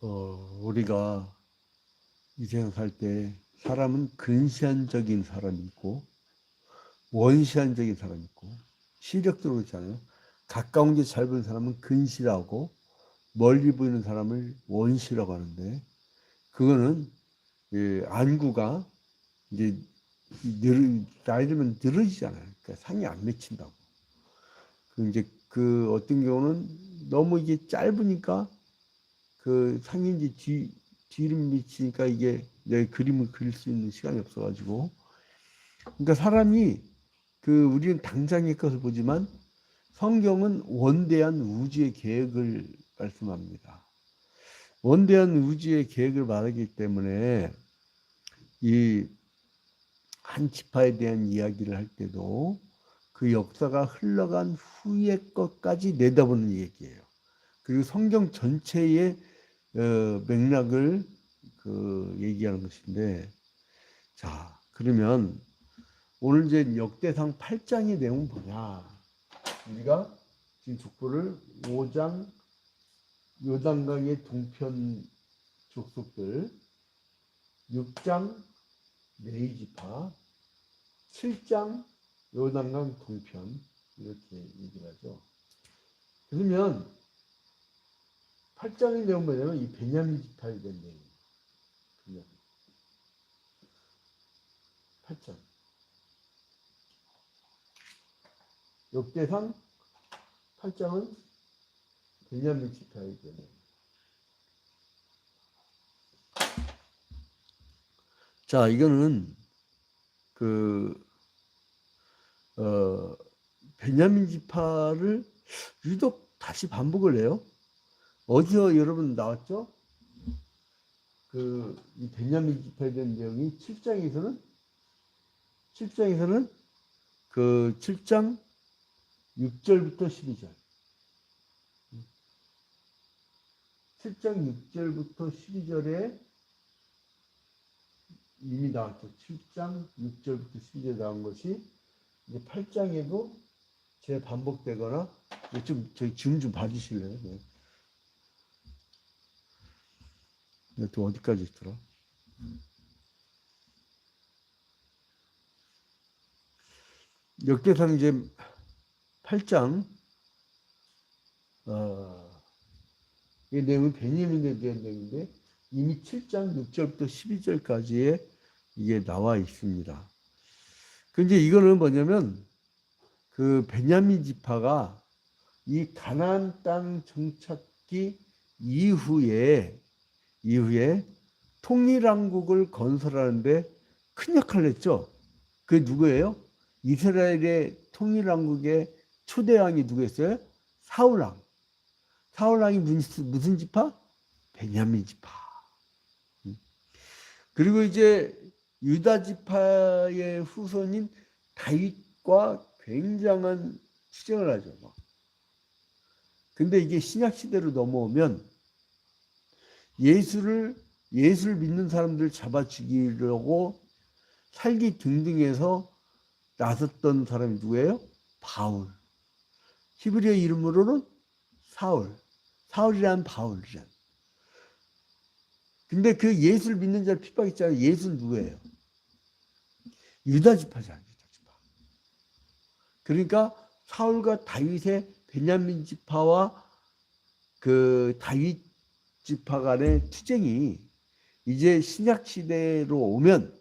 우리가 이 세상 살 때 사람은 근시안적인 사람이 있고 원시안적인 사람이 있고 시력적으로 있잖아요. 가까운 게 잘 보이는 사람은 근시라고 멀리 보이는 사람을 원시라고 하는데 그거는 안구가 이제 나이 들면 늘어지잖아요. 그러니까 상이 안 맺힌다고. 그 이제 그 어떤 경우는 너무 이게 짧으니까 그 상이 이제 뒤를 미치니까 이게 내 그림을 그릴 수 있는 시간이 없어가지고 그러니까 사람이 그 우리는 당장의 것을 보지만 성경은 원대한 우주의 계획을 말씀합니다. 원대한 우주의 계획을 말하기 때문에 이 한 지파에 대한 이야기를 할 때도 그 역사가 흘러간 후의 것까지 내다보는 얘기예요. 그리고 성경 전체의 맥락을 얘기하는 것인데, 자, 그러면 오늘 이제 역대상 8장의 내용은 뭐냐? 우리가 지금 족보를 5장 요단강의 동편 족속들, 6장 레위지파, 7장 요단강 동편 이렇게 얘기를 하죠. 그러면 8장의 내용은 뭐냐면 이 베냐민 지파에 대한 내용이에요. 8장. 역대상 8장은 베냐민 지파에 대한 내용. 자, 이거는 베냐민 지파를 유독 다시 반복을 해요. 어디서 여러분 나왔죠? 이 베냐민 지파에 대한 내용이 7장에서는 그 7장 6절부터 12절. 7장 6절부터 12절에 이미 나왔죠. 7장 6절부터 12절 나온 것이 이제 8장에도 재반복되거나 좀 저희 좀 봐주실래요? 네. 또 어디까지 있더라? 역대상 이제 8장 이 내용은 베냐민에 대한 내용인데 이미 7장 6절부터 12절까지에 이게 나와 있습니다. 근데 이거는 뭐냐면 그 베냐민 지파가 이 가나안 땅 정착기 이후에 통일왕국을 건설하는데 큰 역할을 했죠. 그게 누구예요? 이스라엘의 통일왕국의 초대왕이 누구였어요? 사울왕. 사울왕이 무슨 지파? 베냐민 지파. 그리고 이제 유다 지파의 후손인 다윗과 굉장한 투쟁을 하죠. 근데 이게 신약 시대로 넘어오면 예수를 믿는 사람들 잡아 죽이려고 살기 등등해서 나섰던 사람이 누구예요? 바울. 히브리어 이름으로는 사울이란 바울이란. 근데 그 예수를 믿는 자를 핍박했잖아요. 예수는 누구예요? 유다 지파잖아요. 유다 지파. 그러니까 사울과 다윗의 베냐민 지파와 그 다윗 지파 간의 투쟁이 이제 신약 시대로 오면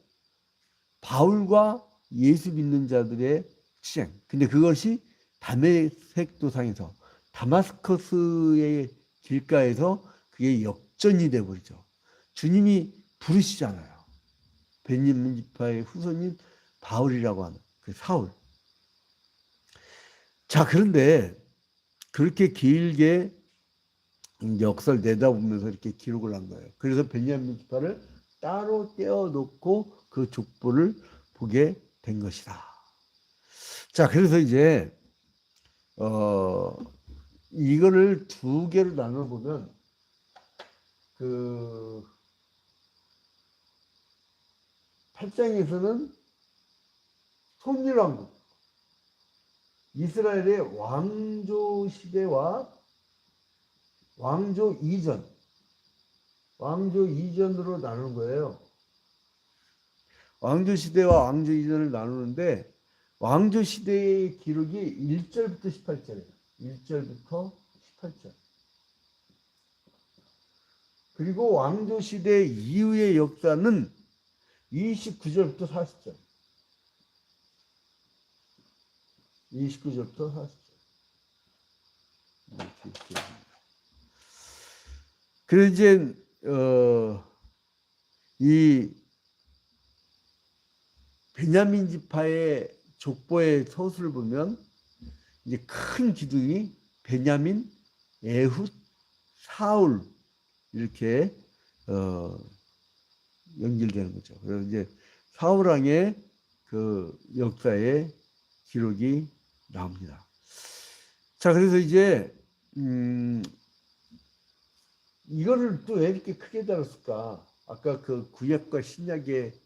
바울과 예수 믿는 자들의 투쟁. 근데 그것이 다메섹 도상에서 다마스커스의 길가에서 그게 역전이 돼버리죠. 주님이 부르시잖아요. 베냐민 지파의 후손인 바울이라고 하는 그 사울. 자, 그런데 그렇게 길게 역사를 내다보면서 이렇게 기록을 한 거예요. 그래서 베냐민 지파를 따로 떼어놓고 그 족보를 보게 된 것이다. 자, 그래서 이제 이거를 두 개로 나눠보면 그 8장에서는 통일왕국, 이스라엘의 왕조 시대와 왕조 이전, 왕조 이전으로 나누는 거예요. 왕조 시대와 왕조 이전을 나누는데 왕조 시대의 기록이 1절부터 18절이에요. 1절부터 18절. 그리고 왕조 시대 이후의 역사는 29절부터 40절. 29절부터 40절. 그래서 이제 이 베냐민 지파의 족보의 서술을 보면 이제 큰 기둥이 베냐민, 에훗, 사울 이렇게 연결되는 거죠. 그래서 이제 사울 왕의 그 역사의 기록이 나옵니다. 자, 그래서 이제 이거를 또 왜 이렇게 크게 다뤘을까? 아까 그 구약과 신약의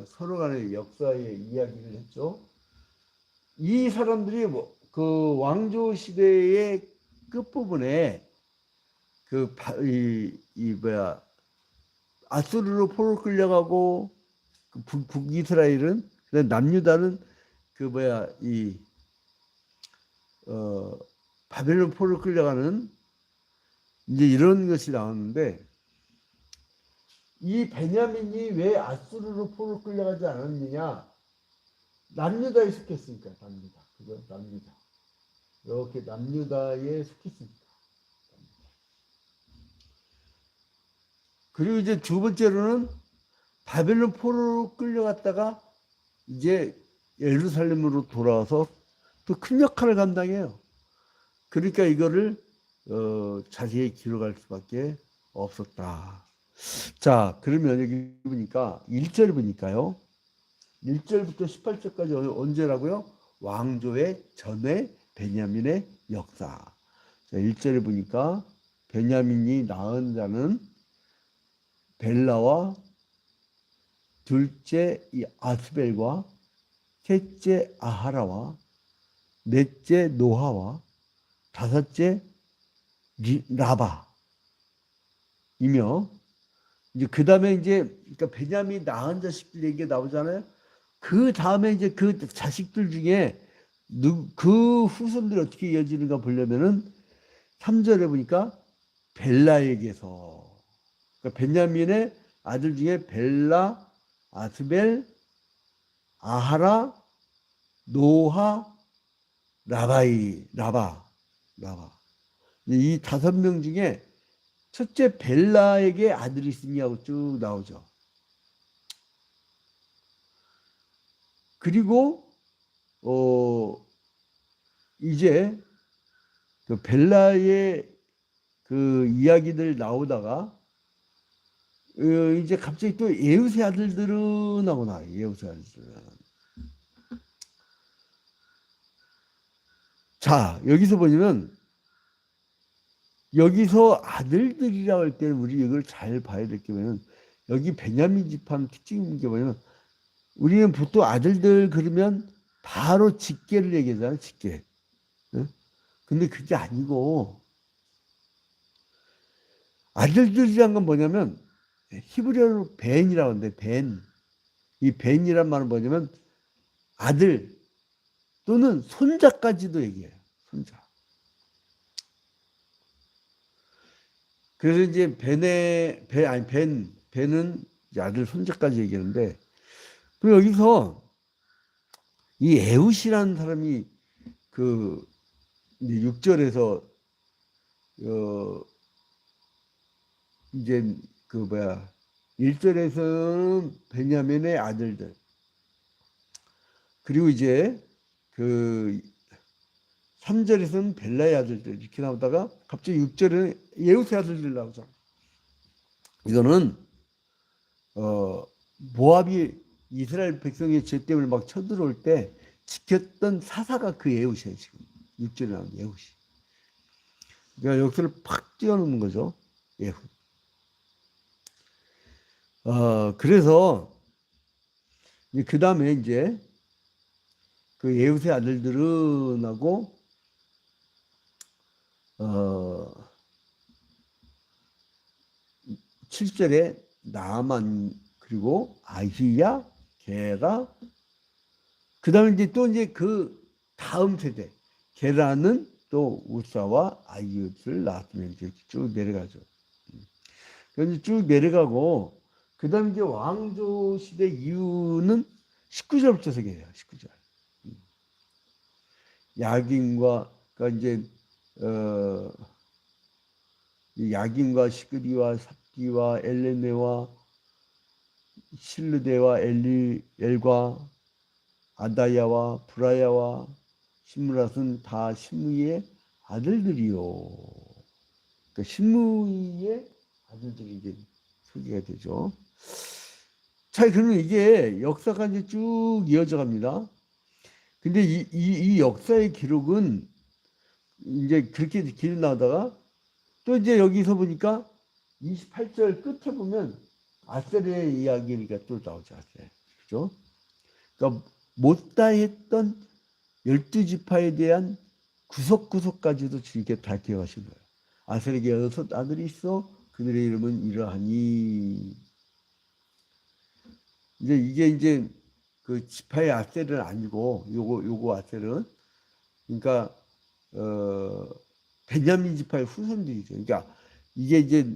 서로 간의 역사의 이야기를 했죠. 이 사람들이 그 왕조 시대의 끝부분에 아수르로 포로 끌려가고 북이스라엘은 남유다는 바벨론 포로 끌려가는 이제 이런 것이 나왔는데 이 베냐민이 왜 아수르로 포로 끌려가지 않았느냐? 남유다에 속했으니까. 남유다. 그죠? 남유다. 이렇게 남유다에 속했으니까. 그리고 이제 두 번째로는 바벨론 포로로 끌려갔다가 이제 예루살렘으로 돌아와서 또 큰 역할을 감당해요. 그러니까 이거를 자세히 기록할 수밖에 없었다. 자, 그러면 여기 보니까 1절 보니까요. 1절부터 18절까지 언제라고요? 왕조의 전에 베냐민의 역사. 자, 1절에 보니까 베냐민이 낳은 자는 벨라와 둘째 이 아스벨과 셋째 아하라와 넷째 노하와 다섯째 라바이며 이제 그 다음에 이제 그러니까 베냐민 낳은 자식들 얘기가 나오잖아요. 그 다음에 이제 그 자식들 중에 그 후손들이 어떻게 이어지는가 보려면은 3절에 보니까 벨라에게서 그러니까 베냐민의 아들 중에 벨라, 아스벨, 아하라, 노하, 라바. 이 5명 중에 첫째 벨라에게 아들이 있으냐고 쭉 나오죠. 그리고 이제 그 벨라의 그 이야기들 나오다가 이제 갑자기 또 에웃의 아들들은 나오나. 에웃의 아들들은. 자, 여기서 보면 여기서 아들들이라고 할 때는 우리 이걸 잘 봐야 될 게 뭐냐면 여기 베냐민 지파 특징인 게 뭐냐면 우리는 보통 아들들 그러면 바로 직계를 얘기하잖아요. 직계. 응? 근데 그게 아니고 아들들이란 건 뭐냐면 히브리어로 벤이라고 하는데 벤. 이 벤이란 말은 뭐냐면 아들 또는 손자까지도 얘기해요. 손자. 그래서 이제 벤은 아들 손자까지 얘기하는데 그리고 여기서 이 에웃이라는 사람이 그 6절에서 이제 1절에서는 베냐민의 아들들 그리고 이제 그 3절에서는 벨라의 아들들 이렇게 나오다가 갑자기 6절에는 예후의 아들들 나오죠. 이거는 모압이 이스라엘 백성의 죄 때문에 막 쳐들어올 때 지켰던 사사가 그 예후시에요. 지금 6절에 나온 예후시. 그러니까 역사를 팍 뛰어넘는 거죠. 예후. 그래서 그 다음에 이제 그 예후의 아들들은 하고 7절에 나만 그리고 아히야, 게라, 그 다음에 이제 또 이제 그 다음 세대 게라는 또 우사와 아이읒을 낳았으면 이렇게 쭉 내려가죠. 그래서 쭉 내려가고 그 다음에 이제 왕조 시대 이후는 19절부터 소개해요. 19절. 야긴과 그러니까 이제 야긴과 시그리와 삽디와 엘레네와 실르데와 엘과 아다야와 브라야와 시므랏은 다 시므이의 아들들이요. 그러니까 시므이의 아들들이 이제 소개가 되죠. 자, 그러면 이게 역사가 이제 쭉 이어져 갑니다. 근데 이 역사의 기록은 이제 그렇게 길이 나오다가 또 이제 여기서 보니까 28절 끝에 보면 아셀의 이야기가 또 나오죠. 아셀. 그죠? 그러니까 못다 했던 12지파에 대한 구석구석까지도 주님께 다 기억하신 거예요. 아셀에게 6 아들이 있어. 그들의 이름은 이러하니. 이게 이제 그 지파의 아셀은 아니고 요거 아셀은 그러니까 베냐민 지파의 후손들이죠. 그러니까 이게 이제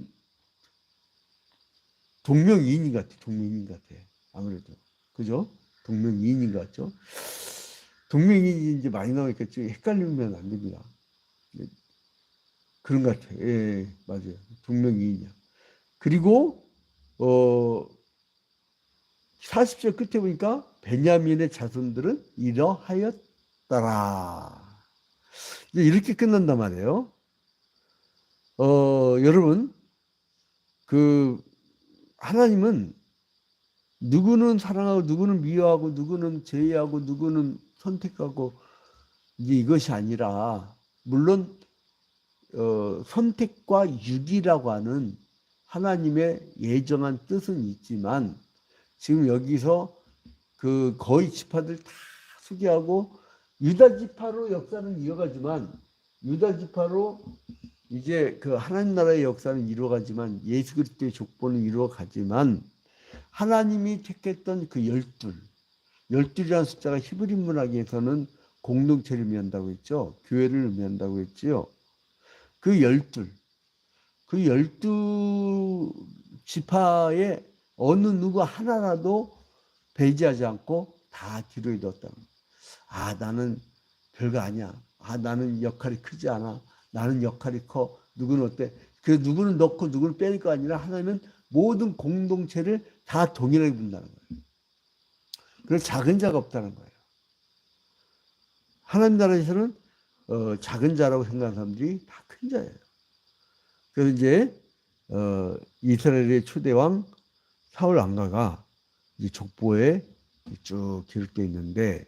동명이인인 것 같아. 동명이인 것 같아. 아무래도. 그죠? 동명이인인 것 같죠? 동명이인이 이제 많이 나오니까 좀 헷갈리면 안 됩니다. 그런 것 같아요. 예, 맞아요. 동명이인이야. 그리고 40절 끝에 보니까 베냐민의 자손들은 이러하였더라. 이제 이렇게 끝난단 말이에요. 여러분, 그 하나님은 누구는 사랑하고 누구는 미워하고 누구는 제의하고 누구는 선택하고 이제 이것이 아니라 물론 선택과 유기라고 하는 하나님의 예정한 뜻은 있지만 지금 여기서 그 거의 지파들 다 소개하고 유다 지파로 역사는 이어가지만 유다 지파로 이제 그 하나님 나라의 역사는 이루어가지만 예수 그리스도의 족보는 이루어가지만 하나님이 택했던 그 12이라는 숫자가 히브리 문학에서는 공동체를 의미한다고 했죠. 교회를 의미한다고 했지요. 그 12 지파의 어느 누구 하나라도 배제하지 않고 다 기도에 넣었다. 아, 나는 별거 아니야. 아, 나는 역할이 크지 않아. 나는 역할이 커. 누구는 어때? 그 누구는 넣고 누구는 빼는 거 아니라 하나님은 모든 공동체를 다 동일하게 본다는 거예요. 그래서 작은 자가 없다는 거예요. 하나님 나라에서는 작은 자라고 생각하는 사람들이 다 큰 자예요. 그래서 이제 이스라엘의 초대왕 사울 왕가가 이 족보에 쭉 기록되어 있는데,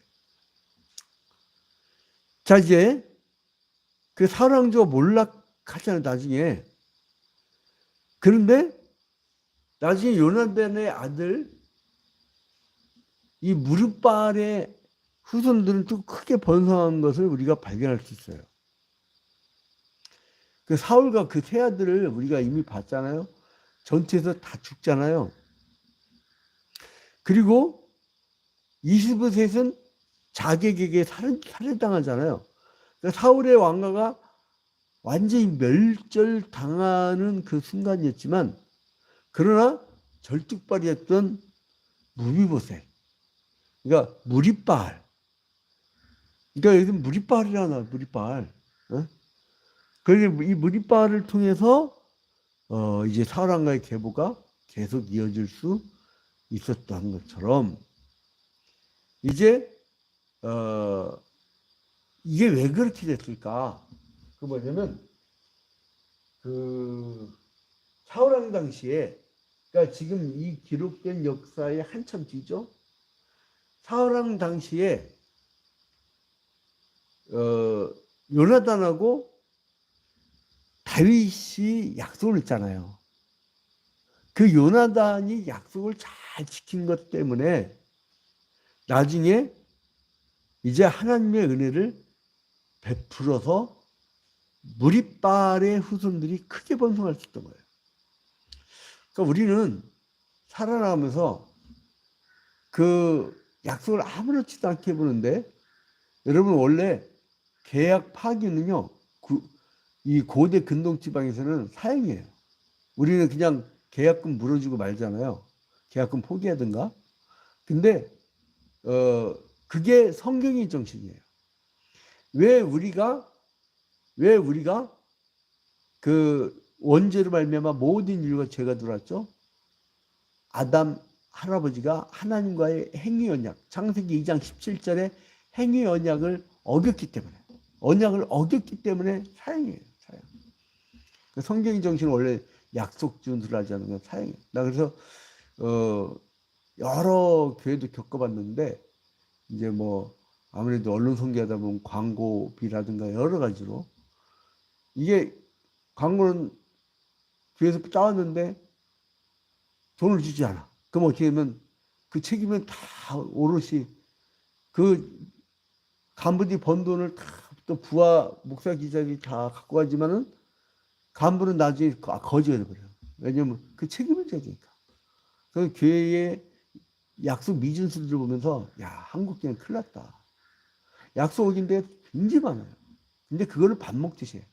자 이제 그 사울 왕조가 몰락하잖아요. 나중에. 그런데 나중에 요나단의 아들 이 무릇발의 후손들은 또 크게 번성한 것을 우리가 발견할 수 있어요. 그 사울과 그 세 아들을 우리가 이미 봤잖아요. 전투에서 다 죽잖아요. 그리고 이스보셋은 자객에게 살해당하잖아요. 그러니까 사울의 왕가가 완전히 멸절당하는 그 순간이었지만 그러나 절뚝발이었던 무비보셋, 그러니까 무리발, 그러니까 여기 무리발이라나 무리발. 그래서 이 무리발을 통해서 이제 사울 왕가의 계보가 계속 이어질 수 있었던 것처럼 이제 이게 왜 그렇게 됐을까? 그 뭐냐면 그 사울 왕 당시에, 그러니까 지금 이 기록된 역사의 한참 뒤죠. 사울 왕 당시에 요나단하고 다윗이 약속을 했잖아요. 그 요나단이 약속을 잘 지킨 것 때문에 나중에 이제 하나님의 은혜를 베풀어서 무리발의 후손들이 크게 번성할 수 있던 거예요. 그러니까 우리는 살아나가면서 그 약속을 아무렇지도 않게 해보는데, 여러분 원래 계약 파기는요, 이 고대 근동 지방에서는 사형이에요. 우리는 그냥 계약금 물어주고 말잖아요. 계약금 포기하든가. 근데 그게 성경의 정신이에요. 왜 우리가 그 원죄로 말미암아 모든 인류가 죄가 들어왔죠? 아담 할아버지가 하나님과의 행위 언약, 창세기 2장 17절에 행위 언약을 어겼기 때문에 사형이에요. 사형. 성경의 정신은 원래 약속 준수를 하지 않으면 사형이에요. 나 그래서 여러 교회도 겪어봤는데, 이제 뭐 아무래도 언론 선교하다 보면 광고비라든가 여러 가지로, 이게 광고는 교회에서 짜왔는데 돈을 주지 않아. 그럼 어떻게 하면 그 책임은 다 오롯이 그 간부들이 번 돈을 다 또 부하 목사 기자들이 다 갖고 가지만은 간부는 나중에 거지가 돼버려요. 왜냐면 그 책임을 져야 되니까. 그 교회의 약속 미준수들을 보면서, 야, 한국 교회는 큰일 났다. 약속 어긴데 굉장히 많아요. 근데 그거를 밥 먹듯이 해.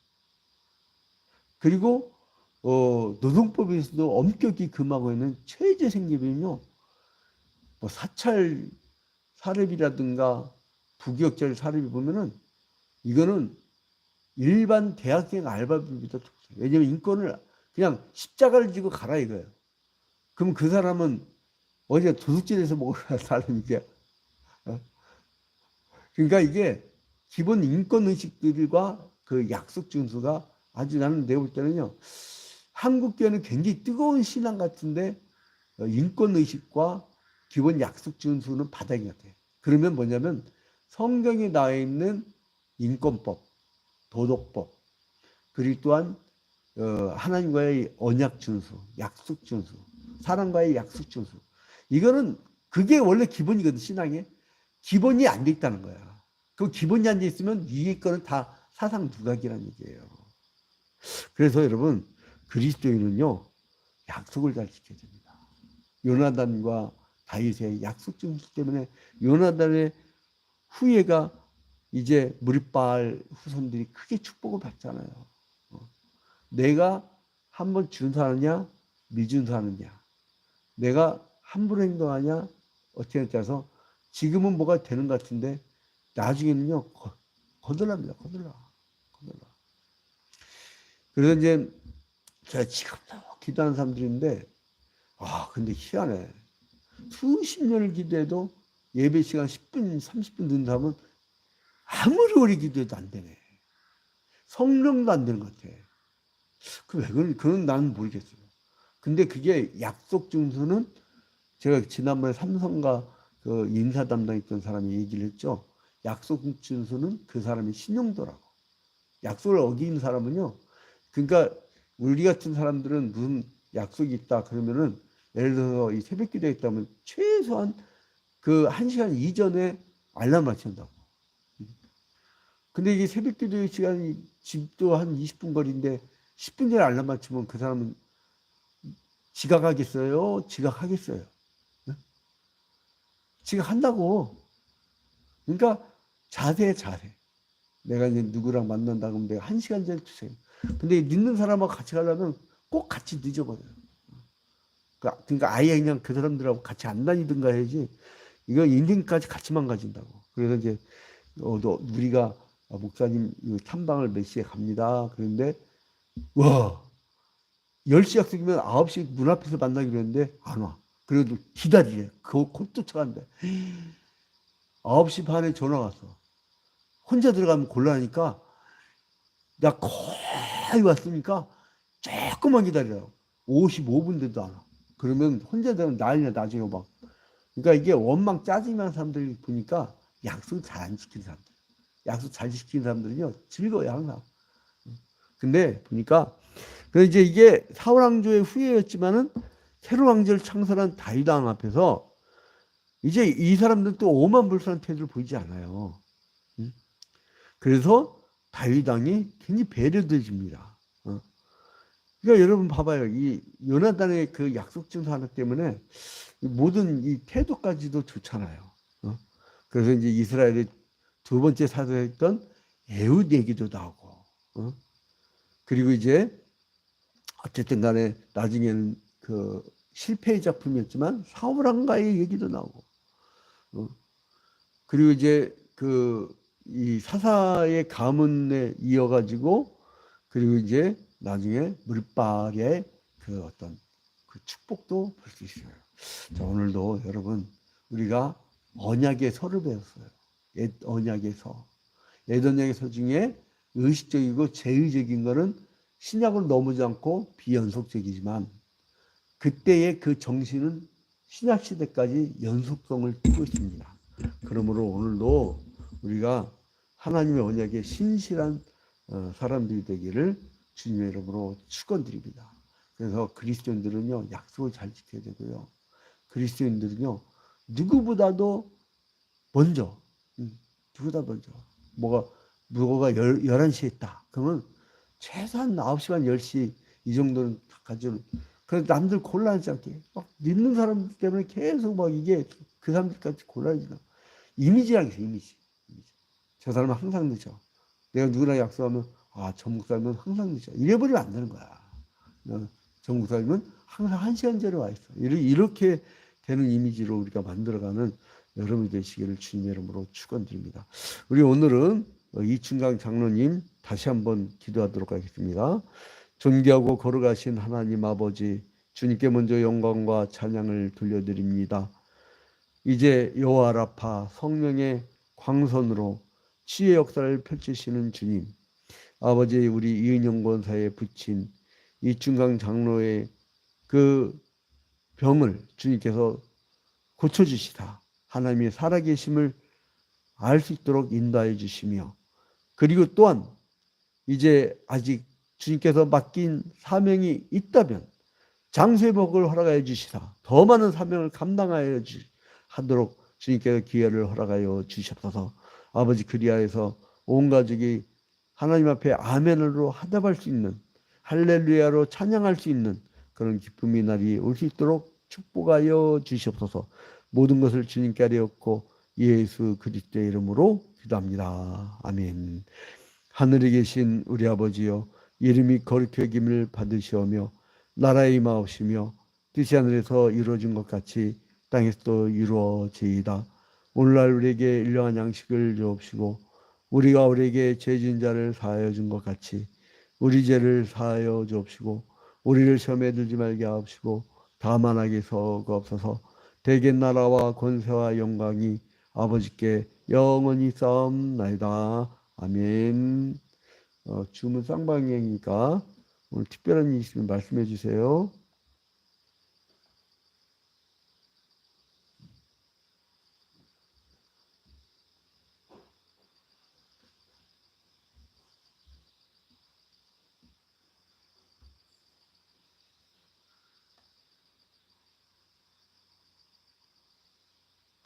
그리고 노동법에서도 엄격히 금하고 있는 최저 생계비는요, 뭐 사찰 사례비라든가 부기역자리 사례비 보면은 이거는 일반 대학생 알바비보다 좋아요. 왜냐면 인권을 그냥 십자가를 지고 가라 이거예요. 그럼 그 사람은 어제 도둑질해서 먹을 사람이야. 그러니까 이게 기본 인권 의식들과 그 약속 준수가 아주, 나는 내가 볼 때는요, 한국 교회는 굉장히 뜨거운 신앙 같은데 인권 의식과 기본 약속 준수는 바닥이 같아요. 그러면 뭐냐면 성경에 나와 있는 인권법, 도덕법, 그리고 또한 하나님과의 언약 준수, 약속 준수, 사람과의 약속 준수, 이거는 그게 원래 기본이거든. 신앙에 기본이 안 돼 있다는 거야. 그 기본이 안 돼 있으면 위에 거는 다 사상 두각이라는 얘기예요. 그래서 여러분, 그리스도인은요, 약속을 잘 지켜야 됩니다. 요나단과 다윗의 약속 준수 때문에 요나단의 후예가 이제 무리바알 후손들이 크게 축복을 받잖아요. 내가 한번 준수하느냐 미준수하느냐, 내가 함부로 행동하냐 어떻게 따라서 지금은 뭐가 되는 것 같은데 나중에는요 거들랍니다. 거들라. 그래서 이제 제가 지금도 기도하는 사람들인데, 근데 희한해. 수십 년을 기도해도 예배 시간 10분 30분 늦는 사람은 아무리 오래 기도해도 안 되네. 성령도 안 되는 것 같아. 왜 그건 나는 모르겠어요. 근데 그게 약속 준수는, 제가 지난번에 삼성가 그 인사 담당했던 사람이 얘기를 했죠. 약속 준수는 그 사람의 신용도라고. 약속을 어긴 사람은요, 그러니까 우리 같은 사람들은 무슨 약속이 있다 그러면은, 예를 들어서 이 새벽 기도에 있다면 최소한 그 1시간 이전에 알람 맞춘다고. 근데 이게 새벽 기도 시간이 집도 한 20분 거리인데 10분 전에 알람 맞추면 그 사람은 지각하겠어요? 지각하겠어요? 지각한다고. 그러니까 자세. 내가 이제 누구랑 만난다 그러면 내가 1시간 전에 주세요. 근데 늦는 사람하고 같이 가려면 꼭 같이 늦어버려요. 그러니까 아예 그냥 그 사람들하고 같이 안 다니든가 해야지, 이거 인생까지 같이만 가진다고. 그래서 이제 우리가 목사님 탐방을 몇 시에 갑니다. 그런데 와 10시 약속이면 9시 문 앞에서 만나기로 했는데 안 와. 그래도 기다리래. 그거 곧 쫓아간대. 9시 반에 전화 왔어. 혼자 들어가면 곤란하니까 나 거의 왔으니까 조금만 기다려요. 55분 돼도 안 와. 그러면 혼자 들어가면 난리나 나중에 막. 그러니까 이게 원망 짜증나는 사람들 보니까 약속 잘 안 지키는 사람들. 약속 잘 지키는 사람들은요 즐거워요 항상. 근데 보니까 그래서 이제 이게 사울 왕조의 후예였지만은 새로 왕조를 창설한 다윗 왕 앞에서 이제 이 사람들은 또 오만불선한 태도를 보이지 않아요. 그래서 다윗 왕이 굉장히 배려돼집니다. 그러니까 여러분 봐봐요. 이 요나단의 그 약속증서 하나 때문에 모든 이 태도까지도 좋잖아요. 그래서 이제 이스라엘의 두 번째 사도였던 에훗 얘기도 나오고, 그리고 이제 어쨌든 간에 나중에는 그 실패의 작품이었지만 사울왕가의 얘기도 나오고, 그리고 이제 그 이 사사의 가문에 이어가지고, 그리고 이제 나중에 물발의 그 어떤 그 축복도 볼 수 있어요. 자, 오늘도 여러분 우리가 언약의 서를 배웠어요. 옛 언약의 서. 옛 언약의 서 중에 의식적이고 제의적인 거는 신약으로 넘어지 않고 비연속적이지만 그때의 그 정신은 신약 시대까지 연속성을 띠고 있습니다. 그러므로 오늘도 우리가 하나님의 언약에 신실한 사람들이 되기를 주님의 이름으로 축원드립니다. 그래서 그리스도인들은요, 약속을 잘 지켜야 되고요. 그리스도인들은요, 누구보다도 먼저, 누구보다 먼저, 뭐가 11시에 있다. 그러면 최소한 9시간 10시 이 정도는 가지고, 그래서 남들 곤란하지 않게, 막 믿는 사람 때문에 계속 막 이게 그 사람들까지 곤란해지나. 이미지라는 게 있어요, 이미지. 저 사람은 항상 늦어. 내가 누구랑 약속하면, 아, 저 목사님은 항상 늦어. 이래버리면 안 되는 거야. 저 목사님은 항상 1시간 전에 와 있어. 이렇게 되는 이미지로 우리가 만들어가는 여러분이 되시기를 주님의 이름으로 축원드립니다. 우리 오늘은 이춘강 장로님 다시 한번 기도하도록 하겠습니다. 존귀하고 거룩하신 하나님 아버지, 주님께 먼저 영광과 찬양을 돌려드립니다. 이제 여호와 라파 성령의 광선으로 치유의 역사를 펼치시는 주님, 아버지 우리 이은영 권사에 붙인 이춘강 장로의 그 병을 주님께서 고쳐주시다. 하나님의 살아계심을 알 수 있도록 인도하여 주시며, 그리고 또한 이제 아직 주님께서 맡긴 사명이 있다면 장세복을 허락하여 주시다. 더 많은 사명을 감당하여 하도록 주님께서 기회를 허락하여 주시옵소서. 아버지, 그리하여서 온 가족이 하나님 앞에 아멘으로 화답할 수 있는, 할렐루야로 찬양할 수 있는 그런 기쁨의 날이 올 수 있도록 축복하여 주시옵소서. 모든 것을 주님께 아뢰었고 예수 그리스도의 이름으로 기도합니다. 아멘. 하늘에 계신 우리 아버지여, 이름이 거룩히 여김을 받으시오며 나라의 임하옵시며 뜻이 하늘에서 이루어진 것 같이 땅에서도 이루어지이다. 오늘날 우리에게 일용할 양식을 주옵시고 우리가 우리에게 죄 지은 자를 사하여 준 것 같이 우리 죄를 사하여 주옵시고 우리를 시험에 들지 말게 하옵시고 다만 악에서 없어서 대개 나라와 권세와 영광이 아버지께 영원히 싸움나이다. 아멘. 주문 쌍방향이니까 오늘 특별한 일이 있으면 말씀해 주세요.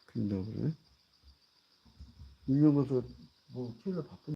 그런다고 그래. 임명거서 뭐 필요 바쁜